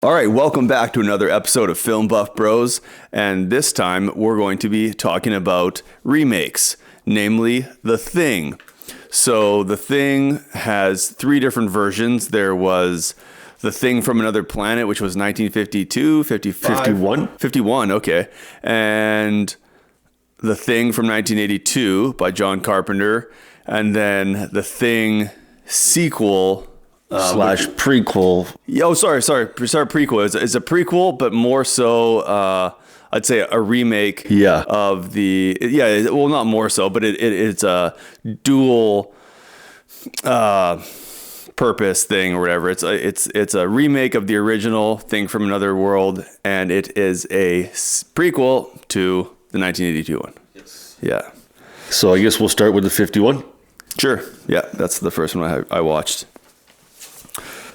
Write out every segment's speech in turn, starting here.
All right, welcome back to another episode of Film Buff Bros, and this time we're going to be talking about remakes, namely The Thing. So The Thing has three different versions. There was The Thing from Another Planet, which was 1952, 51, okay. And The Thing from 1982 by John Carpenter, and then The Thing sequel slash prequel. Sorry, prequel. It's a prequel, but more so, I'd say a remake. Yeah. Of the well, not more so, but it's a dual purpose thing or whatever. It's a remake of the original Thing from Another World, and it is a prequel to the 1982 one. Yes. Yeah. So I guess we'll start with the 51. Sure. Yeah, that's the first one I watched.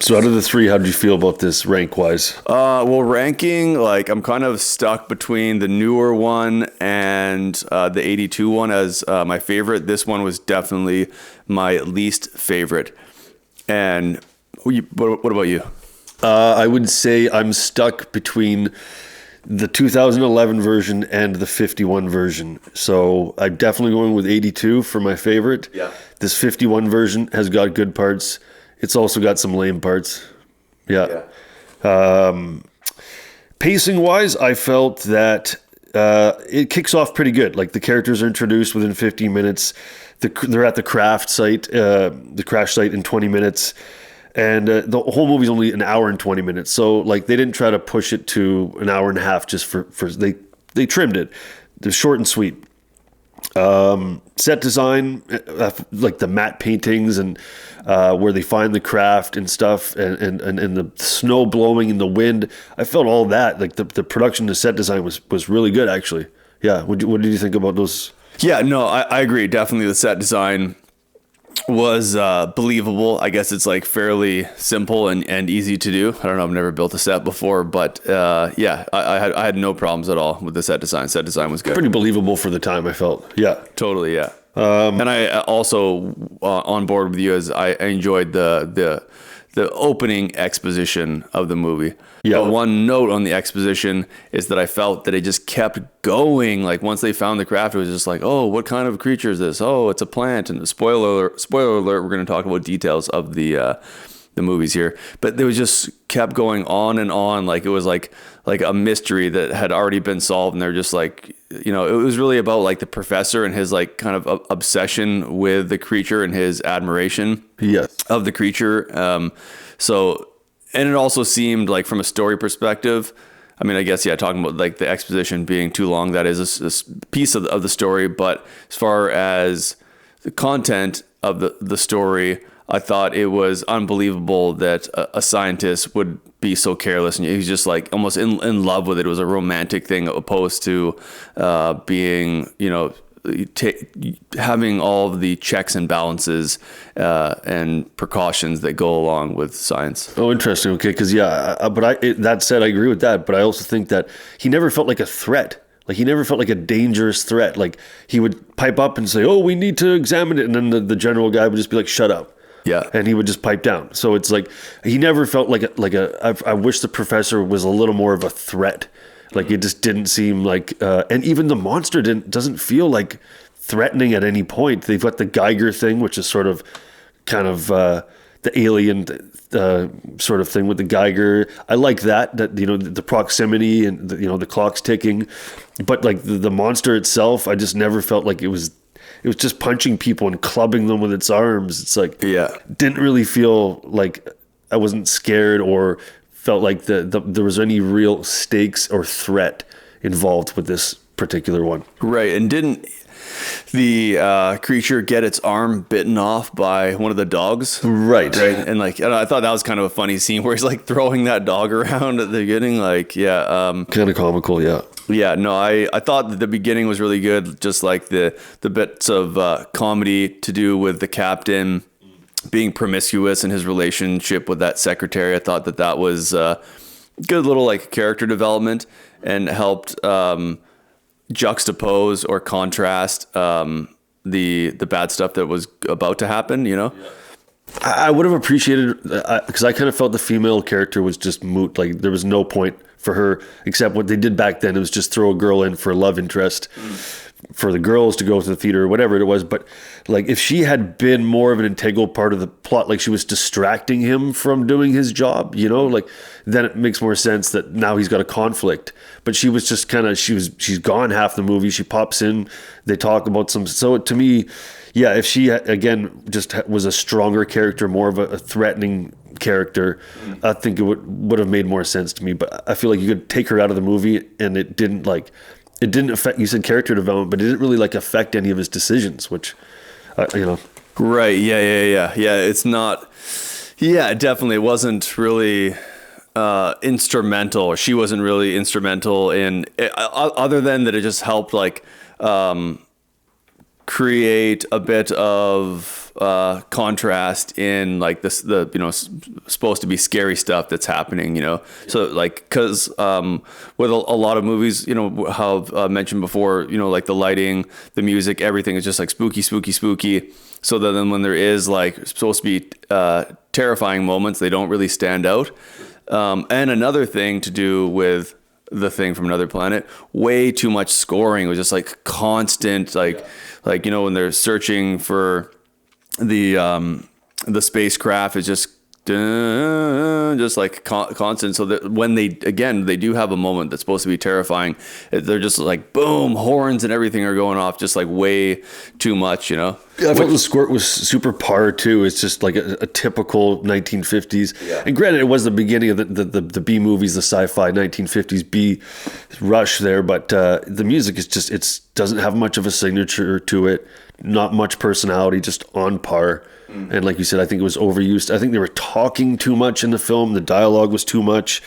So out of the three, how did you feel about this rank-wise? Well, ranking, like, I'm kind of stuck between the newer one and the 82 one as my favorite. This one was definitely my least favorite. And what about you? I would say I'm stuck between the 2011 version and the 51 version. So I'm definitely going with 82 for my favorite. Yeah. This 51 version has got good parts. It's also got some lame parts. Yeah. Pacing wise, I felt that it kicks off pretty good. Like the characters are introduced within 15 minutes. They're at the crash site in 20 minutes. And the whole movie's only an hour and 20 minutes. So like they didn't try to push it to an hour and a half just for they trimmed it. They're short and sweet. Set design, like the matte paintings and where they find the craft and stuff, and the snow blowing in the wind. I felt all that. Like the production, the set design was really good, actually. Yeah. What did you think about those? Yeah, no, I agree. Definitely the set design was believable. I guess it's like fairly simple and easy to do. I don't know. I've never built a set before, but yeah, I had no problems at all with the set design. Set design was good. Pretty believable for the time, I felt. Yeah. Totally, yeah. And I also on board with you as I enjoyed the opening exposition of the movie. Yeah. But one note on the exposition is that I felt that it just kept going. Like once they found the craft, it was just like, oh, what kind of creature is this? Oh, it's a plant. And spoiler alert, we're going to talk about details of the movies here. But it was just kept going on and on. Like it was like a mystery that had already been solved. And they're just like, it was really about like the professor and his like kind of obsession with the creature and his admiration of the creature. And it also seemed like from a story perspective, I mean, I guess, yeah, talking about like the exposition being too long, that is a piece of the story. But as far as the content of the story, I thought it was unbelievable that a scientist would be so careless. And he's just like almost in love with it. It was a romantic thing opposed to being, having all of the checks and balances and precautions that go along with science. Oh, interesting. Okay, because that said, I agree with that. But I also think that he never felt like a threat. Like he never felt like a dangerous threat. Like he would pipe up and say, "Oh, we need to examine it," and then the general guy would just be like, "Shut up." Yeah, and he would just pipe down. So it's like he never felt like a. I wish the professor was a little more of a threat. Like it just didn't seem like, and even the monster doesn't feel like threatening at any point. They've got the Geiger thing, which is sort of, kind of the alien sort of thing with the Geiger. I like that the proximity and the clock's ticking, but like the monster itself, I just never felt like it was just punching people and clubbing them with its arms. It's like, yeah, didn't really feel like I wasn't scared or felt like there was any real stakes or threat involved with this particular one. Right. And didn't the creature get its arm bitten off by one of the dogs? Right. And like, I thought that was kind of a funny scene where he's like throwing that dog around at the beginning. Like, yeah. Kind of comical, yeah. Yeah, no, I thought that the beginning was really good. Just like the bits of comedy to do with the captain being promiscuous in his relationship with that secretary. I thought that was good little like character development and helped juxtapose or contrast the bad stuff that was about to happen, Yeah. I would have appreciated, because I kind of felt the female character was just moot. Like there was no point for her except what they did back then. It was just throw a girl in for a love interest for the girls to go to the theater or whatever it was. But like if she had been more of an integral part of the plot, like she was distracting him from doing his job, like then it makes more sense that now he's got a conflict. But she was just kind of, she's gone half the movie. She pops in, they talk about so to me, yeah, if she, again, just was a stronger character, more of a threatening character, I think it would have made more sense to me. But I feel like you could take her out of the movie and it didn't affect, you said character development, but it didn't really affect any of his decisions, which, Right. Yeah. It's not, yeah, definitely. It wasn't really instrumental. She wasn't really instrumental in, other than that it just helped create a bit of contrast in like supposed to be scary stuff that's happening, so like because with a lot of movies, how I've mentioned before, like the lighting, the music, everything is just like spooky, so that then when there is like supposed to be terrifying moments, they don't really stand out. And another thing to do with The Thing from Another Planet, way too much scoring. It was just like constant, when they're searching for the spacecraft, it's just like constant. So that when they do have a moment that's supposed to be terrifying, they're just like boom, horns and everything are going off, just like way too much, Yeah, I thought the score was super par too. It's just like a typical 1950s. Yeah. And granted, it was the beginning of the B movies, the sci-fi 1950s B rush there. But the music is just, doesn't have much of a signature to it. Not much personality, just on par. And like you said, I think it was overused. I think they were talking too much in the film. The dialogue was too much.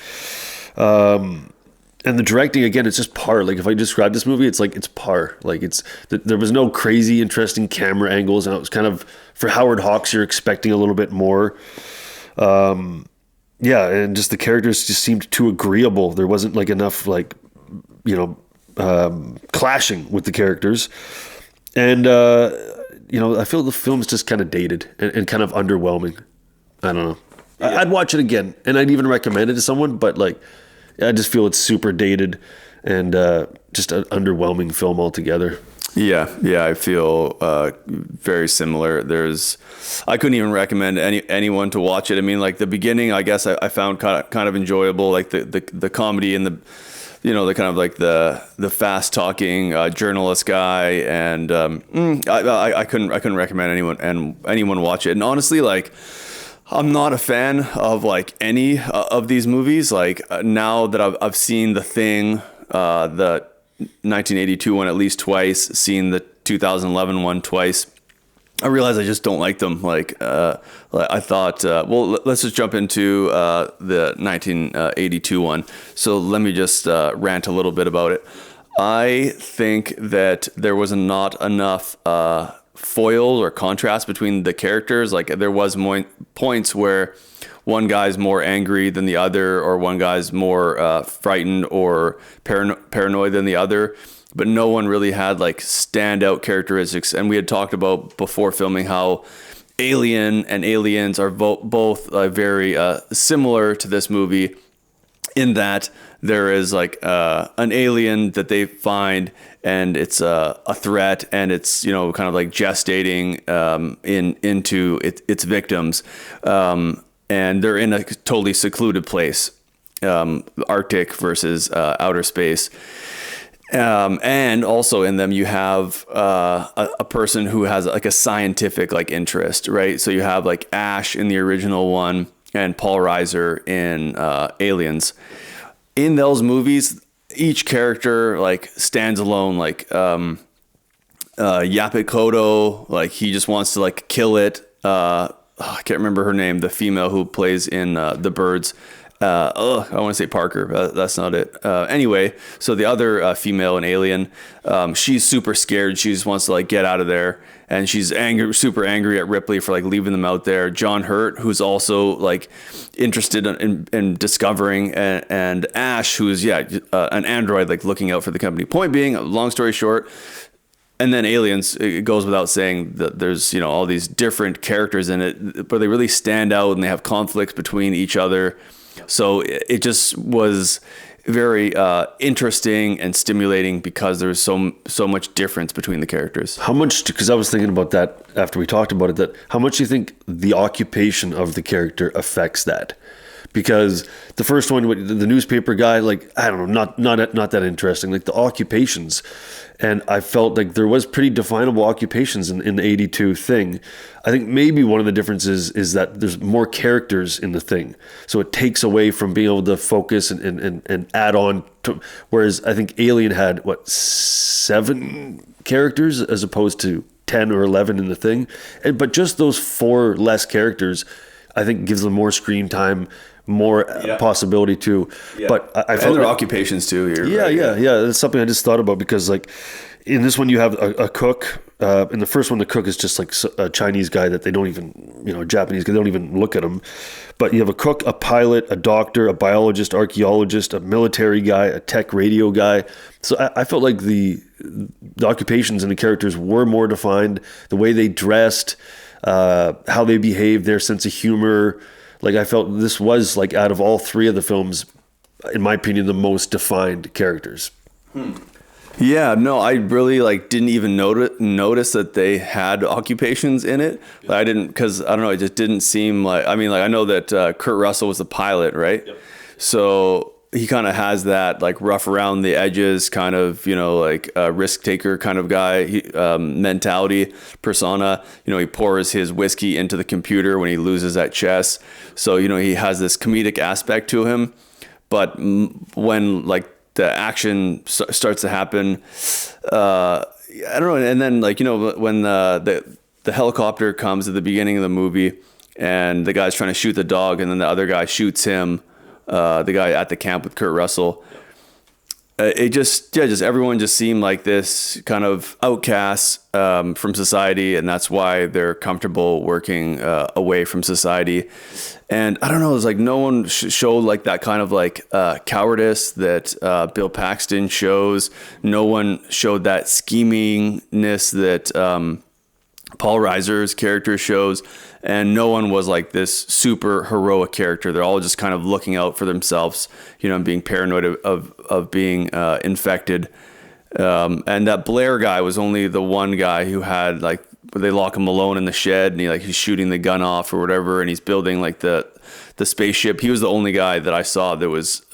And the directing, again, it's just par. Like if I describe this movie, it's par. Like there was no crazy, interesting camera angles, and it was kind of, for Howard Hawks, you're expecting a little bit more. Yeah, and just the characters just seemed too agreeable. There wasn't like enough clashing with the characters, and I feel the film's just kind of dated and kind of underwhelming. I don't know. Yeah. I'd watch it again, and I'd even recommend it to someone, but I just feel it's super dated and just an underwhelming film altogether. Yeah, I feel very similar. I couldn't even recommend anyone to watch it. I mean, like the beginning, I guess I found kind of enjoyable, like the comedy and the kind of like the fast talking journalist guy, and I couldn't recommend anyone watch it. And honestly, like, I'm not a fan of like any of these movies. Like now that I've seen The Thing, the 1982 one at least twice, seen the 2011 one twice, I realize I just don't like them. Like I thought, let's just jump into the 1982 one. So let me just rant a little bit about it. I think that there was not enough foil or contrast between the characters. Like there was points where one guy's more angry than the other, or one guy's more frightened or paranoid than the other, but no one really had like standout characteristics. And we had talked about before filming how Alien and Aliens are both very similar to this movie, in that there is like an alien that they find, and it's a threat, and it's kind of like gestating into its victims, and they're in a totally secluded place, Arctic versus outer space. And also in them you have a person who has like a scientific like interest, right? So you have like Ash in the original one and Paul Reiser in Aliens. In those movies, each character like stands alone. Like Yaphet Kotto, like he just wants to like kill it. I can't remember her name, the female who plays in The Birds. I want to say Parker, but that's not it. Anyway, so the other female in Alien, she's super scared. She just wants to like get out of there, and she's super angry at Ripley for like leaving them out there. John Hurt, who's also like interested in discovering, and Ash, who's an android like looking out for the company. Point being, long story short, and then Aliens, it goes without saying that there's, you know, all these different characters in it, but they really stand out and they have conflicts between each other. So it just was very interesting and stimulating because there's so much difference between the characters. How much, because I was thinking about that after we talked about it, that how much do you think the occupation of the character affects that? Because the first one, the newspaper guy, like, I don't know, not that interesting. Like the occupations, and I felt like there was pretty definable occupations in the 82 thing. I think maybe one of the differences is that there's more characters in the thing, so it takes away from being able to focus and add on to. Whereas I think Alien had 7 characters as opposed to 10 or 11 in the thing, but just those 4 less characters, I think, gives them more screen time, more possibility to. Yeah. But I felt their occupations too here. Yeah. That's something I just thought about, because like in this one you have a cook. In the first one, the cook is just like a Chinese guy that they don't even, you know, Japanese guy, they don't even look at him. But you have a cook, a pilot, a doctor, a biologist, archaeologist, a military guy, a tech radio guy. So I felt like the occupations and the characters were more defined. The way they dressed, how they behaved, their sense of humor. Like I felt this was, like, out of all 3 of the films, in my opinion, the most defined characters. Yeah, no, I really didn't even notice that they had occupations in it. I didn't, because I don't know, it just didn't seem like. I mean, I know that Kurt Russell was the pilot, right? Yep. So he kind of has that rough around the edges kind of, you know, risk taker kind of guy, mentality, persona. You know, he pours his whiskey into the computer when he loses at chess. So, you know, he has this comedic aspect to him. But when the action starts to happen, I don't know. And then you know, when the helicopter comes at the beginning of the movie and the guy's trying to shoot the dog and then the other guy shoots him, the guy at the camp with Kurt Russell. It just everyone just seemed like this kind of outcasts from society, and that's why they're comfortable working away from society. And I don't know, it's like no one showed that kind of cowardice that Bill Paxton shows. No one showed that schemingness that Paul Reiser's character shows, and no one was like this super heroic character. They're all just kind of looking out for themselves, you know, and being paranoid of being infected. And that Blair guy was only the one guy who had they lock him alone in the shed, and he's shooting the gun off or whatever, and he's building the spaceship. He was the only guy that I saw that was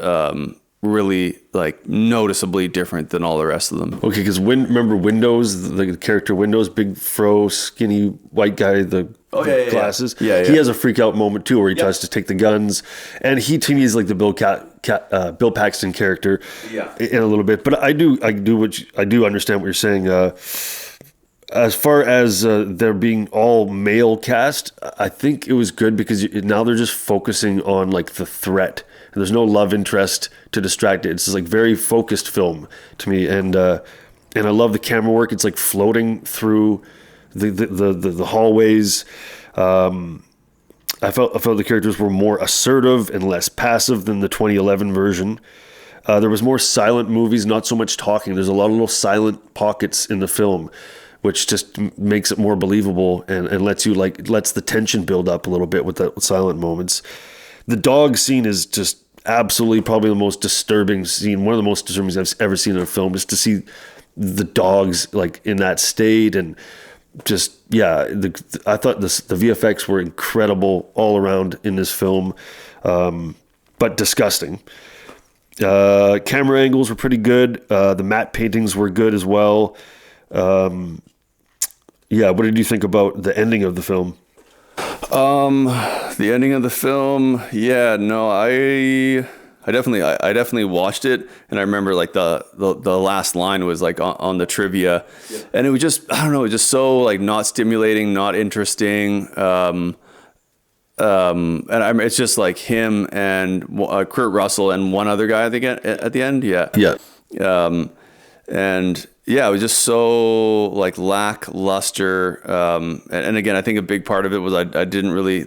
really noticeably different than all the rest of them. Okay, because remember Windows, the character Windows, big fro, skinny white guy, the glasses. Yeah. He has a freak out moment too, where he tries to take the guns, and he to me is like the Bill Paxton character, in a little bit. But I do understand what you're saying. As far as there being all male cast, I think it was good because now they're just focusing on the threat. And there's no love interest to distract it. It's just very focused film to me, and I love the camera work. It's floating through the hallways. I felt the characters were more assertive and less passive than the 2011 version. There was more silent movies, not so much talking. There's a lot of little silent pockets in the film, which just makes it more believable and lets the tension build up a little bit with the silent moments. The dog scene is just absolutely probably the most disturbing scene, one of the most disturbing scenes I've ever seen in a film, just to see the dogs in that state. And just, I thought the VFX were incredible all around in this film, but disgusting. Camera angles were pretty good. The matte paintings were good as well. What did you think about the ending of the film? The ending of the film, I definitely watched it, and I remember the last line was on the trivia, and it was just, I don't know, just so not stimulating, not interesting. And it's just him and Kurt Russell and one other guy at the end, and it was just so lackluster. And again, I think a big part of it was I didn't really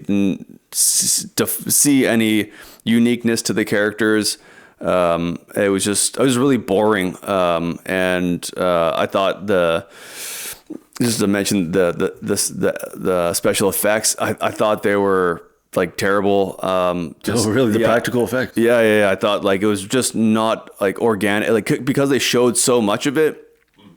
see any uniqueness to the characters. It was really boring. And I thought just to mention the special effects, I thought they were like terrible. Really? The practical effects? Yeah. I thought like it was just not like organic, like because they showed so much of it.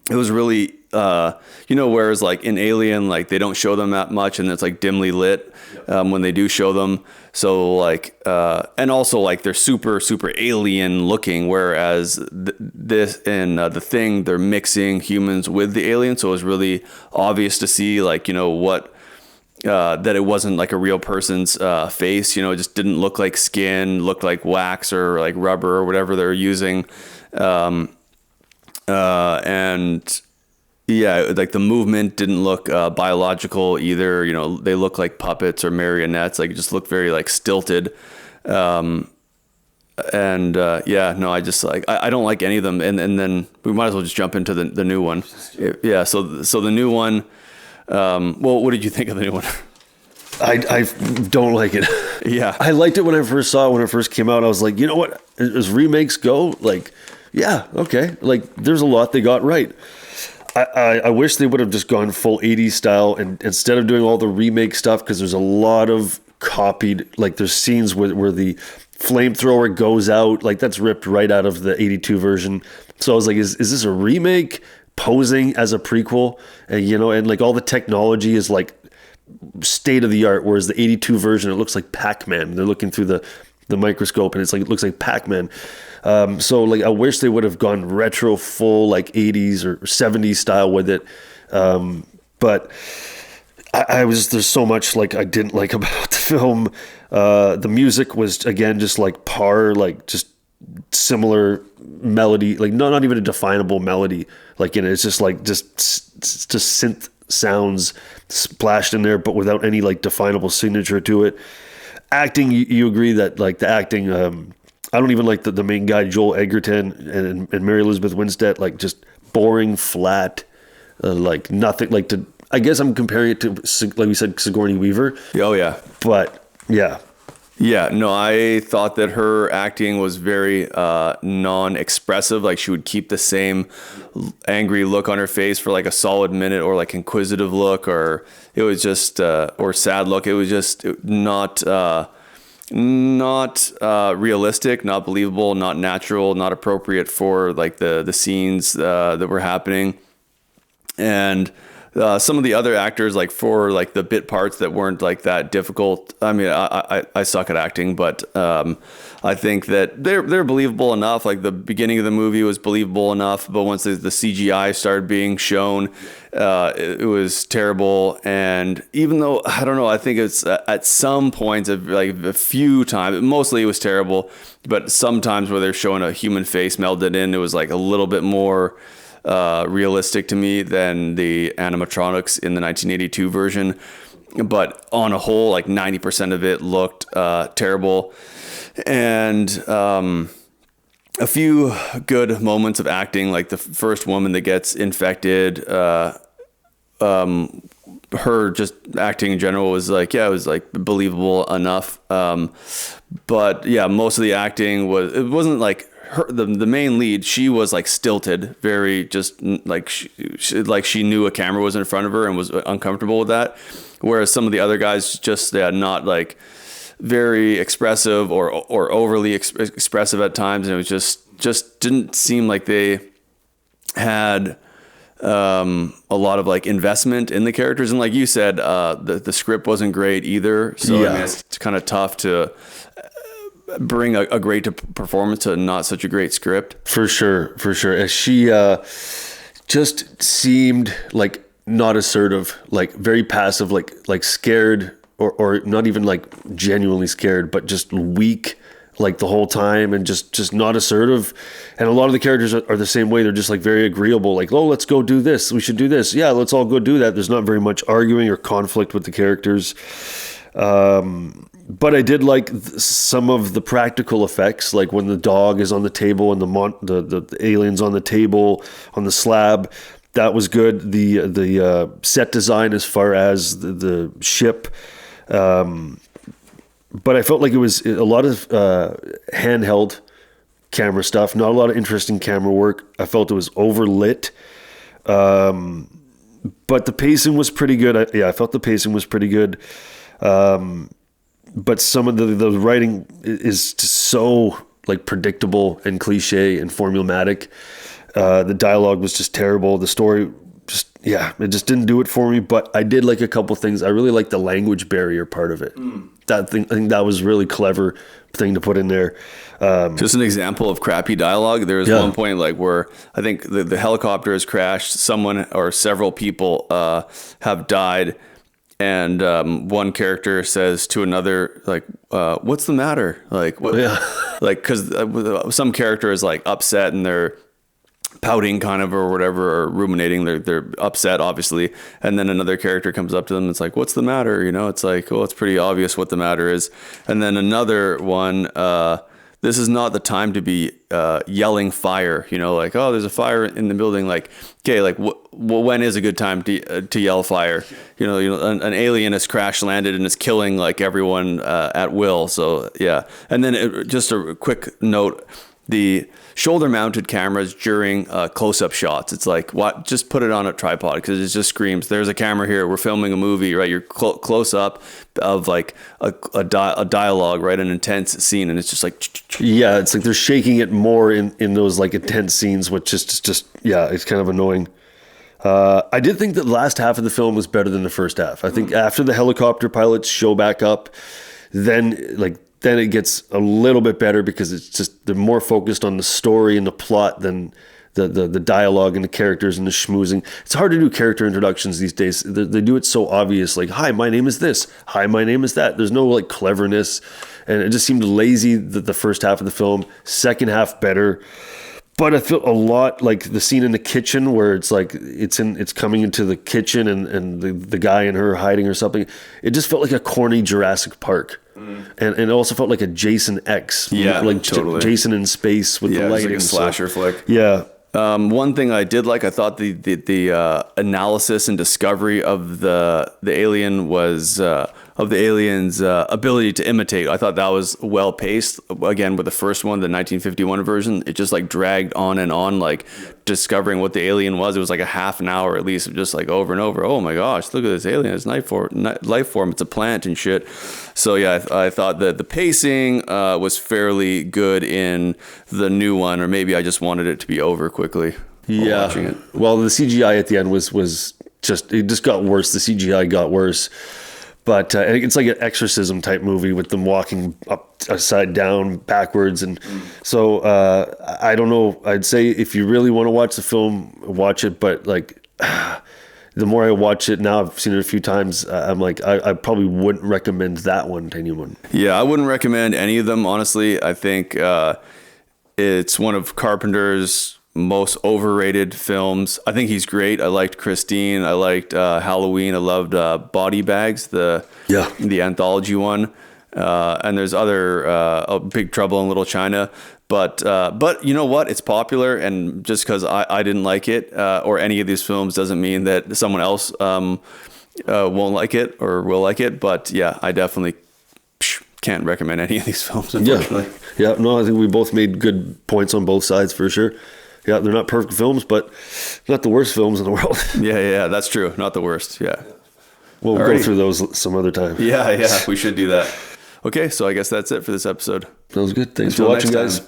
It was really, whereas like in Alien, like they don't show them that much and it's like dimly lit when they do show them. So like, and also like they're super, super alien looking, whereas this and The Thing, they're mixing humans with the aliens. So it was really obvious to see like, what, that it wasn't like a real person's face, it just didn't look like skin, looked like wax or like rubber or whatever they're using. And yeah, like the movement didn't look biological either. They look like puppets or marionettes. Like it just looked very like stilted. I just like I don't like any of them. And then we might as well just jump into the new one. Yeah. So the new one. What did you think of the new one? I don't like it. Yeah. I liked it when I first saw it. When it first came out, I was like, you know what? As remakes go, like, yeah, okay. Like, there's a lot they got right. I wish they would have just gone full 80s style and instead of doing all the remake stuff, because there's a lot of copied, like there's scenes where the flamethrower goes out, like that's ripped right out of the 82 version. So I was like, is this a remake posing as a prequel? And like all the technology is like state of the art, whereas the 82 version, it looks like Pac-Man. They're looking through the microscope and it looks like Pac-Man. So like I wish they would have gone retro full like 80s or 70s style with it. But there's so much like I didn't like about the film. The music was again just like like just similar melody, like not even a definable melody. Like it's just like just synth sounds splashed in there, but without any like definable signature to it. Acting, you agree that like the acting, I don't even like the main guy, Joel Edgerton and Mary Elizabeth Winstead, like just boring, flat, like nothing. Like I guess I'm comparing it to, like we said, Sigourney Weaver. Oh yeah. But yeah. Yeah, no, I thought that her acting was very non-expressive. Like she would keep the same angry look on her face for like a solid minute, or like inquisitive look, or it was just or sad look. It was just not realistic, not believable, not natural, not appropriate for like the scenes that were happening. And some of the other actors, like for like the bit parts that weren't like that difficult. I mean, I suck at acting, but I think that they're believable enough. Like the beginning of the movie was believable enough, but once the CGI started being shown, it was terrible. And even though I don't know, I think it's at some points, like a few times, mostly it was terrible, but sometimes where they're showing a human face melded in, it was like a little bit more realistic to me than the animatronics in the 1982 version. But on a whole, like 90% of it looked terrible. And a few good moments of acting, like the first woman that gets infected, her just acting in general was like, yeah, it was like believable enough. But yeah, most of the acting wasn't like the main lead. She was like stilted, very just like she knew a camera was in front of her and was uncomfortable with that. Whereas some of the other guys just not like very expressive or overly expressive at times, and it was just didn't seem like they had a lot of like investment in the characters. And like you said, the script wasn't great either. So yeah. I mean, it's kind of tough to bring a great performance to not such a great script. For sure. As she just seemed like not assertive, like very passive, like scared or not even like genuinely scared, but just weak like the whole time, and just not assertive. And a lot of the characters are the same way. They're just like very agreeable, like, oh, let's go do this. We should do this. Yeah, let's all go do that. There's not very much arguing or conflict with the characters. But I did like some of the practical effects, like when the dog is on the table and the alien's on the table on the slab. That was good. The set design as far as the ship. But I felt like it was a lot of handheld camera stuff, not a lot of interesting camera work. I felt it was overlit. But the pacing was pretty good. I felt the pacing was pretty good. But some of the writing is just so like predictable and cliche and formulaic. The dialogue was just terrible. The story it just didn't do it for me. But I did like a couple things. I really liked the language barrier part of it. I think that was really clever thing to put in there. Just an example of crappy dialogue. There was one point like where I think the helicopter has crashed. Someone or several people have died. And one character says to another, like, what's the matter? Like, what? Yeah. Like, because some character is like upset and they're pouting kind of or whatever, or ruminating. They're upset, obviously. And then another character comes up to them and it's like, what's the matter? You know, it's like, well, it's pretty obvious what the matter is. And then another one, this is not the time to be yelling fire, you know, like, oh, there's a fire in the building. Like, okay, like when is a good time to yell fire? You know, an alien has crash landed and is killing like everyone at will. So yeah. And then just a quick note, the shoulder mounted cameras during close-up shots. It's like, what? Just put it on a tripod because it just screams, there's a camera here. We're filming a movie, right? You're close up of like a dialogue, right? An intense scene. And it's just like, yeah, it's like they're shaking it more in those like intense scenes, which is just it's kind of annoying. I did think that the last half of the film was better than the first half. I think after the helicopter pilots show back up, then it gets a little bit better because it's just they're more focused on the story and the plot than the dialogue and the characters and the schmoozing. It's hard to do character introductions these days. They do it so obvious, like, hi, my name is this. Hi, my name is that. There's no like cleverness, and it just seemed lazy the first half of the film. Second half better. But I feel a lot like the scene in the kitchen where it's like it's coming into the kitchen and the guy and her hiding or something. It just felt like a corny Jurassic Park. And it also felt like a Jason X. Yeah, like totally. Jason in space with the lighting. Like a slasher flick. Yeah. One thing I did like, I thought the analysis and discovery of the alien was of the alien's ability to imitate. I thought that was well paced. Again, with the first one, the 1951 version, it just like dragged on and on, like discovering what the alien was. It was like a half an hour at least of just like over and over. Oh my gosh, look at this alien! It's life form. It's a plant and shit. So yeah, I thought that the pacing was fairly good in the new one, or maybe I just wanted it to be over quickly. Yeah. Watching it. Well, the CGI at the end was just got worse. The CGI got worse. But it's like an exorcism type movie with them walking upside down, backwards. And so I don't know. I'd say if you really want to watch the film, watch it. But like the more I watch it now, I've seen it a few times. I'm like, I probably wouldn't recommend that one to anyone. Yeah, I wouldn't recommend any of them, honestly. I think it's one of Carpenter's most overrated films. I think he's great. I liked Christine. I liked Halloween. I loved Body Bags, the anthology one. And there's other Big Trouble in Little China. But you know what? It's popular, and just because I didn't like it or any of these films doesn't mean that someone else won't like it or will like it. But yeah, I definitely can't recommend any of these films, unfortunately. Yeah, no, I think we both made good points on both sides for sure. Yeah, they're not perfect films, but not the worst films in the world. Yeah, that's true. Not the worst, yeah. We'll go through those some other time. Yeah, we should do that. Okay, so I guess that's it for this episode. Sounds good. Thanks for watching, guys.